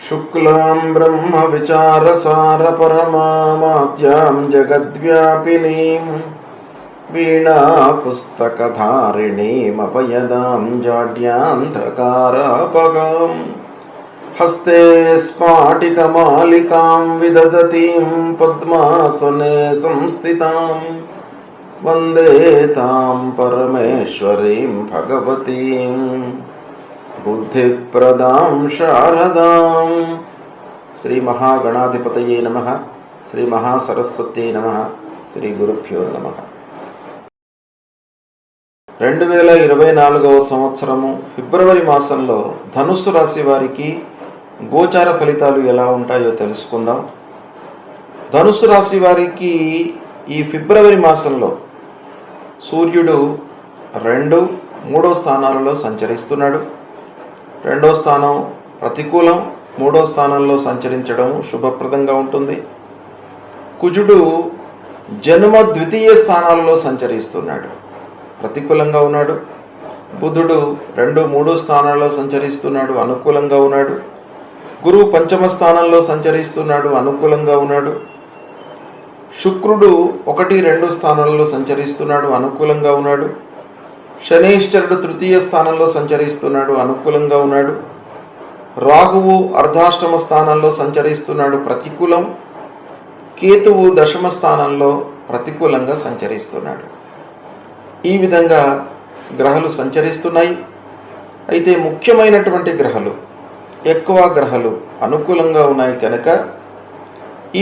शुक्लां ब्रह्मविचारसारपरमामाद्यां जगद्व्यापिनीं वीणापुस्तकधारिणीमपयदां जाड्यान्धकारापगां हस्ते स्फाटिकमालिकां विदधतीं पद्मासने संस्थितां वन्दे तां परमेश्वरीं भगवतीं बुद्धिप्रदां शारदां। श्री महागणाधिपतये नमः। श्री महासरस्वत्यै नमः। श्री गुरुभ्यो नमः। 2024వ సంవత్సరము ఫిబ్రవరి మాసంలో ధనుస్సు రాశి వారికి గోచార ఫలితాలు ఎలా ఉంటాయో తెలుసుకుందాం. ధనుస్సు రాశి వారికి ఈ ఫిబ్రవరి మాసంలో సూర్యుడు 2, 3 స్థానాలలో సంచరిస్తున్నాడు. 2వ స్థానం ప్రతికూలం, 3వ స్థానంలో సంచరించడం శుభప్రదంగా ఉంటుంది. కుజుడు జన్మ ద్వితీయ స్థానాలలో సంచరిస్తున్నాడు, ప్రతికూలంగా ఉన్నాడు. బుధుడు 2, 3 స్థానాల్లో సంచరిస్తున్నాడు, అనుకూలంగా ఉన్నాడు. గురువు పంచమ స్థానంలో సంచరిస్తున్నాడు, అనుకూలంగా ఉన్నాడు. శుక్రుడు 1, 2 స్థానాలలో సంచరిస్తున్నాడు, అనుకూలంగా ఉన్నాడు. శనీశ్వరుడు తృతీయ స్థానంలో సంచరిస్తున్నాడు, అనుకూలంగా ఉన్నాడు. రాహువు అర్ధాష్టమ స్థానంలో సంచరిస్తున్నాడు, ప్రతికూలం. కేతువు దశమ స్థానంలో ప్రతికూలంగా సంచరిస్తున్నాడు. ఈ విధంగా గ్రహాలు సంచరిస్తున్నాయి. అయితే ముఖ్యమైనటువంటి గ్రహాలు, ఎక్కువ గ్రహాలు అనుకూలంగా ఉన్నాయి కనుక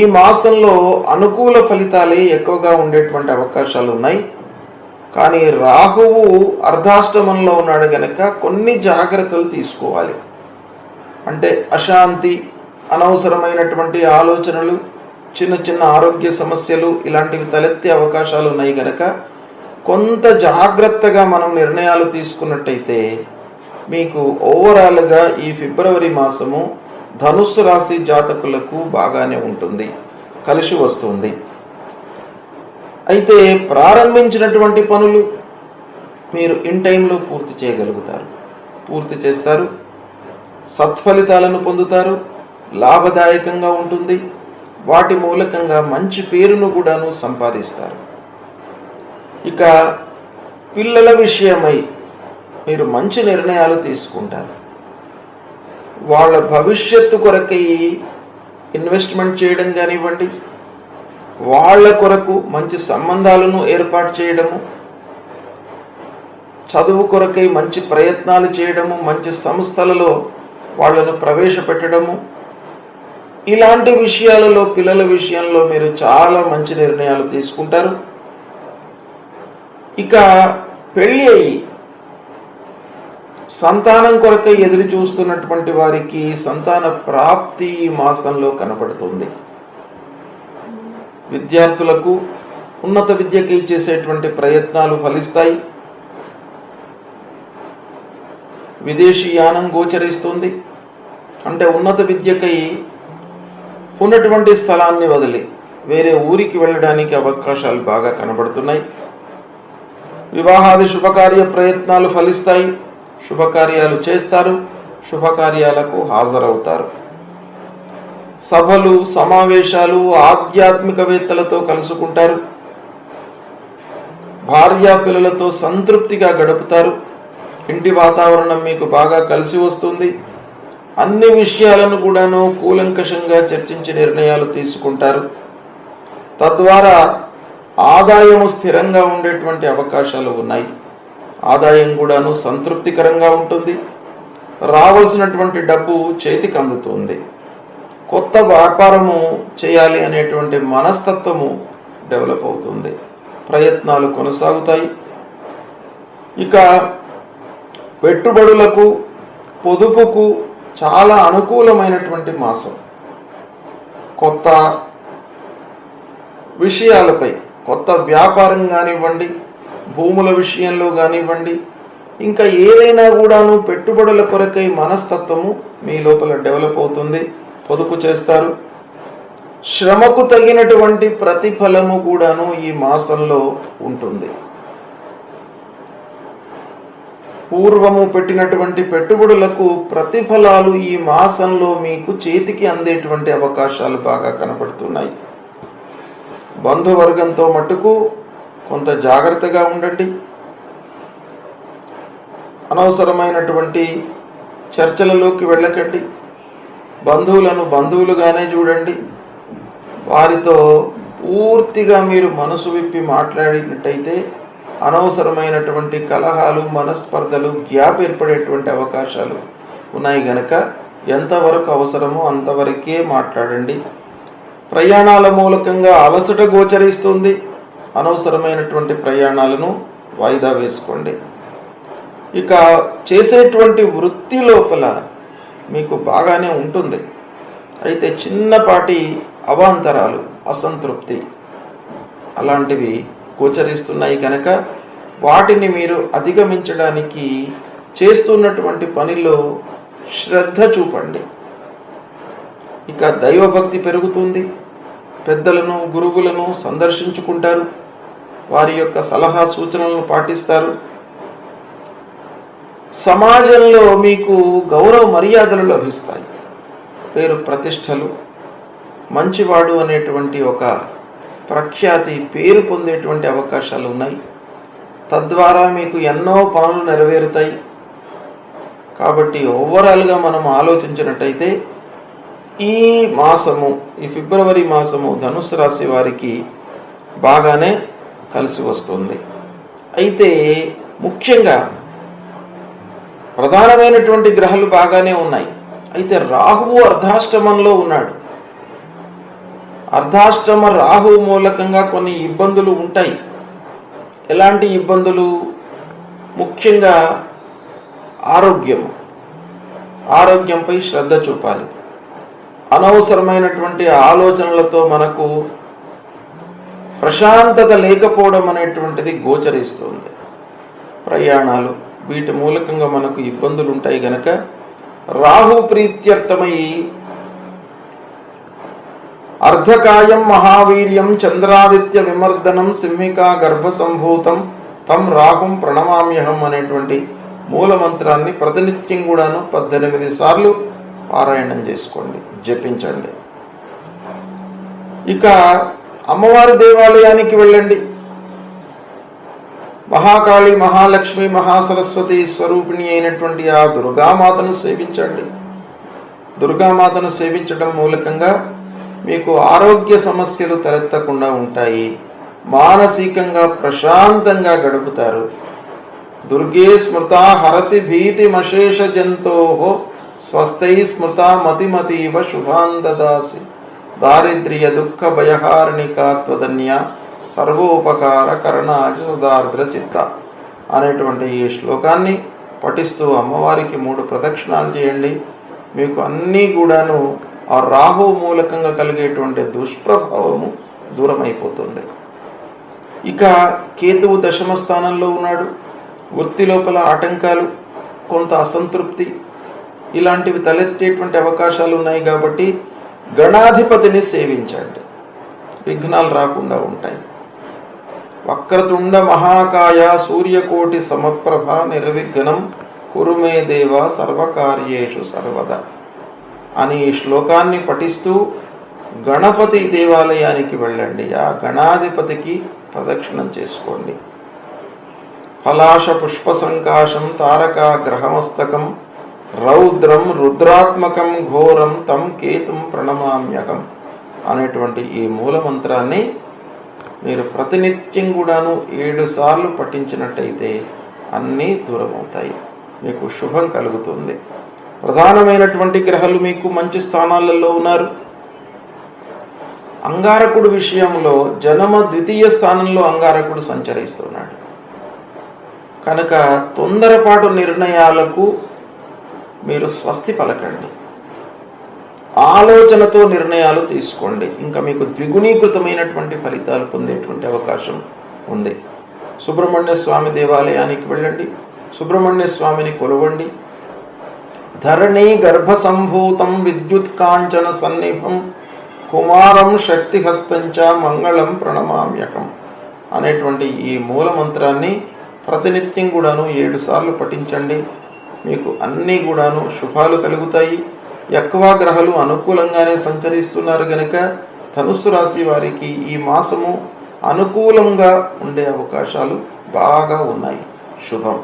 ఈ మాసంలో అనుకూల ఫలితాలే ఎక్కువగా ఉండేటువంటి అవకాశాలు ఉన్నాయి. కానీ రాహువు అర్ధాష్టమంలో ఉన్నాడు కనుక కొన్ని జాగ్రత్తలు తీసుకోవాలి. అంటే అశాంతి, అనవసరమైనటువంటి ఆలోచనలు, చిన్న చిన్న ఆరోగ్య సమస్యలు ఇలాంటివి తలెత్తే అవకాశాలు ఉన్నాయి కనుక కొంత జాగ్రత్తగా మనం నిర్ణయాలు తీసుకున్నట్టయితే మీకు ఓవరాల్గా ఈ ఫిబ్రవరి మాసము ధనుస్సు రాశి జాతకులకు బాగానే ఉంటుంది, కలిసి వస్తుంది. అయితే ప్రారంభించినటువంటి పనులు మీరు ఇన్ టైంలో పూర్తి చేయగలుగుతారు, పూర్తి చేస్తారు, సత్ఫలితాలను పొందుతారు, లాభదాయకంగా ఉంటుంది. వాటి మూలకంగా మంచి పేరును కూడాను సంపాదిస్తారు. ఇక పిల్లల విషయమై మీరు మంచి నిర్ణయాలు తీసుకుంటారు. వాళ్ళ భవిష్యత్తు కొరకై ఇన్వెస్ట్మెంట్ చేయడం కానివ్వండి, వాళ్ళ కొరకు మంచి సంబంధాలను ఏర్పాటు చేయడము, చదువు కొరకై మంచి ప్రయత్నాలు చేయడము, మంచి సంస్థలలో వాళ్ళను ప్రవేశపెట్టడము, ఇలాంటి విషయాలలో పిల్లల విషయంలో మీరు చాలా మంచి నిర్ణయాలు తీసుకుంటారు. ఇక పెళ్ళి అయ్యి సంతానం కొరకై ఎదురు చూస్తున్నటువంటి వారికి సంతాన ప్రాప్తి ఈ మాసంలో కనబడుతుంది. విద్యార్థులకు ఉన్నత విద్యకై చేసేటువంటి ప్రయత్నాలు ఫలిస్తాయి. విదేశీ యానం గోచరిస్తుంది. అంటే ఉన్నత విద్యకై ఉన్నటువంటి స్థలాన్ని వదిలి వేరే ఊరికి వెళ్ళడానికి అవకాశాలు బాగా కనబడుతున్నాయి. వివాహాది శుభకార్య ప్రయత్నాలు ఫలిస్తాయి. శుభకార్యాలు చేస్తారు, శుభకార్యాలకు హాజరవుతారు. సభలు, సమావేశాలు, ఆధ్యాత్మికవేత్తలతో కలుసుకుంటారు. భార్యా పిల్లలతో సంతృప్తిగా గడుపుతారు. ఇంటి వాతావరణం మీకు బాగా కలిసి వస్తుంది. అన్ని విషయాలను కూడాను కూలంకషంగా చర్చించి నిర్ణయాలు తీసుకుంటారు. తద్వారా ఆదాయము స్థిరంగా ఉండేటువంటి అవకాశాలు ఉన్నాయి. ఆదాయం కూడాను సంతృప్తికరంగా ఉంటుంది. రావాల్సినటువంటి డబ్బు చేతికి అందుతుంది. కొత్త వ్యాపారము చేయాలి అనేటువంటి మనస్తత్వము డెవలప్ అవుతుంది. ప్రయత్నాలు కొనసాగుతాయి. ఇక పెట్టుబడులకు, పొదుపుకు చాలా అనుకూలమైనటువంటి మాసం. కొత్త విషయాలపై, కొత్త వ్యాపారం కానివ్వండి, భూముల విషయంలో కానివ్వండి, ఇంకా ఏదైనా కూడాను పెట్టుబడుల కొరకై మనస్తత్వము మీ లోపల డెవలప్ అవుతుంది. పొదుపు చేస్తారు. శ్రమకు తగినటువంటి ప్రతిఫలము కూడాను ఈ మాసంలో ఉంటుంది. పూర్వము పెట్టినటువంటి పెట్టుబడులకు ప్రతిఫలాలు ఈ మాసంలో మీకు చేతికి అందేటువంటి అవకాశాలు బాగా కనపడుతున్నాయి. బంధువర్గంతో మట్టుకు కొంత జాగ్రత్తగా ఉండండి. అనవసరమైనటువంటి చర్చలలోకి వెళ్ళకండి. బంధువులను బంధువులుగానే చూడండి. వారితో పూర్తిగా మీరు మనసు విప్పి మాట్లాడినట్టయితే అనవసరమైనటువంటి కలహాలు, మనస్పర్ధలు, గ్యాప్ ఏర్పడేటువంటి అవకాశాలు ఉన్నాయి గనక ఎంతవరకు అవసరమో అంతవరకే మాట్లాడండి. ప్రయాణాల మూలకంగా అలసట గోచరిస్తుంది. అనవసరమైనటువంటి ప్రయాణాలను వాయిదా వేసుకోండి. ఇక చేసేటువంటి వృత్తి లోపల మీకు బాగానే ఉంటుంది. అయితే చిన్నపాటి అవాంతరాలు, అసంతృప్తి అలాంటివి గోచరిస్తున్నాయి కనుక వాటిని మీరు అధిగమించడానికి చేస్తున్నటువంటి పనిలో శ్రద్ధ చూపండి. ఇక దైవభక్తి పెరుగుతుంది. పెద్దలను, గురువులను సందర్శించుకుంటారు. వారి యొక్క సలహా సూచనలను పాటిస్తారు. సమాజంలో మీకు గౌరవ మర్యాదలు లభిస్తాయి. పేరు ప్రతిష్టలు, మంచివాడు అనేటువంటి ఒక ప్రఖ్యాతి, పేరు పొందేటువంటి అవకాశాలు ఉన్నాయి. తద్వారా మీకు ఎన్నో పనులు నెరవేరుతాయి. కాబట్టి ఓవరాల్గా మనం ఆలోచించినట్టయితే ఈ మాసము, ఈ ఫిబ్రవరి మాసము ధనుస్సు రాశి వారికి బాగానే కలిసి వస్తుంది. అయితే ముఖ్యంగా ప్రధానమైనటువంటి గ్రహాలు బాగానే ఉన్నాయి. అయితే రాహువు అర్ధాష్టమంలో ఉన్నాడు. అర్ధాష్టమ రాహు మూలకంగా కొన్ని ఇబ్బందులు ఉంటాయి. ఎలాంటి ఇబ్బందులు? ముఖ్యంగా ఆరోగ్యంపై శ్రద్ధ చూపాలి. అనవసరమైనటువంటి ఆలోచనలతో మనకు ప్రశాంతత లేకపోవడం అనేటువంటిది గోచరిస్తుంది. ప్రయాణాలు, వీటి మూలకంగా మనకు ఇబ్బందులు ఉంటాయి గనక రాహు ప్రీత్యర్థమై అర్ధకాయం మహావీర్యం చంద్రాదిత్య విమర్దనం సింహికా గర్భ సంభూతం తం రాహుం ప్రణమామ్యహం అనేటువంటి మూల మంత్రాన్ని ప్రతినిత్యం కూడాను 18 సార్లు పారాయణం చేసుకోండి, జపించండి. ఇక అమ్మవారి దేవాలయానికి వెళ్ళండి. మహాకాళి, మహాలక్ష్మి, మహాసరస్వతి స్వరూపిణి అయినటువంటి ఆ దుర్గామాతను సేవించండి. దుర్గామాతను సేవించడం మూలకంగా మీకు ఆరోగ్య సమస్యలు తలెత్తకుండా ఉంటాయి. మానసికంగా ప్రశాంతంగా గడుపుతారు. దుర్గే స్మృత హరతి భీతిమశేష జంతో స్వస్థై స్మృత మతిమతీవ శుభాన్ దదాసి దారిద్ర్య దుఃఖ భయహారిణికా త్వదన్య సర్వోపకార కరణాజ సదార్ద్ర చిత్త అనేటువంటి ఈ శ్లోకాన్ని పఠిస్తూ అమ్మవారికి 3 ప్రదక్షిణాలు చేయండి. మీకు అన్నీ కూడాను ఆ రాహు మూలకంగా కలిగేటువంటి దుష్ప్రభావము దూరం అయిపోతుంది. ఇక కేతువు దశమ స్థానంలో ఉన్నాడు. వృత్తి లోపల ఆటంకాలు, కొంత అసంతృప్తి ఇలాంటివి తలెత్తేటువంటి అవకాశాలు ఉన్నాయి. కాబట్టి గణాధిపతిని సేవించండి, విఘ్నాలు రాకుండా ఉంటాయి. వక్రతుండ మహాకాయ సూర్యకోటి సమప్రభ నిర్విఘ్నం కురుమే దేవ సర్వకార్యేషు సర్వదా అని ఈ శ్లోకాన్ని పఠిస్తూ గణపతి దేవాలయానికి వెళ్ళండి. ఆ గణాధిపతికి ప్రదక్షిణం చేసుకోండి. ఫలాశ పుష్ప సంకాశం తారకా గ్రహమస్తకం రౌద్రం రుద్రాత్మకం ఘోరం తం కేతుం ప్రణమామ్యకం అనేటువంటి ఈ మూల మంత్రాన్ని మీరు ప్రతినిత్యం కూడాను 7 సార్లు పఠించినట్టయితే అన్నీ దూరం అవుతాయి, మీకు శుభం కలుగుతుంది. ప్రధానమైనటువంటి గ్రహాలు మీకు మంచి స్థానాలలో ఉన్నారు. అంగారకుడు విషయంలో జన్మ ద్వితీయ స్థానంలో అంగారకుడు సంచరిస్తున్నాడు కనుక తొందరపాటు నిర్ణయాలకు మీరు స్వస్తి పలకండి. ఆలోచనతో నిర్ణయాలు తీసుకోండి. ఇంకా మీకు ద్విగుణీకృతమైనటువంటి ఫలితాలు పొందేటువంటి అవకాశం ఉంది. సుబ్రహ్మణ్య స్వామి దేవాలయానికి వెళ్ళండి. సుబ్రహ్మణ్య స్వామిని కొలవండి. ధరణి గర్భ సంభూతం విద్యుత్ కాంచన సన్నిభం కుమారం శక్తిహస్తంచ మంగళం ప్రణమామ్యకం అనేటువంటి ఈ మూల మంత్రాన్ని ప్రతినిత్యం కూడాను 7 సార్లు పఠించండి. మీకు అన్నీ కూడాను శుభాలు కలుగుతాయి. ఎక్కువ గ్రహాలు అనుకూలంగానే సంచరిస్తున్నారు గనుక ధనుస్సు రాశి వారికి ఈ మాసము అనుకూలంగా ఉండే అవకాశాలు బాగా ఉన్నాయి. శుభం.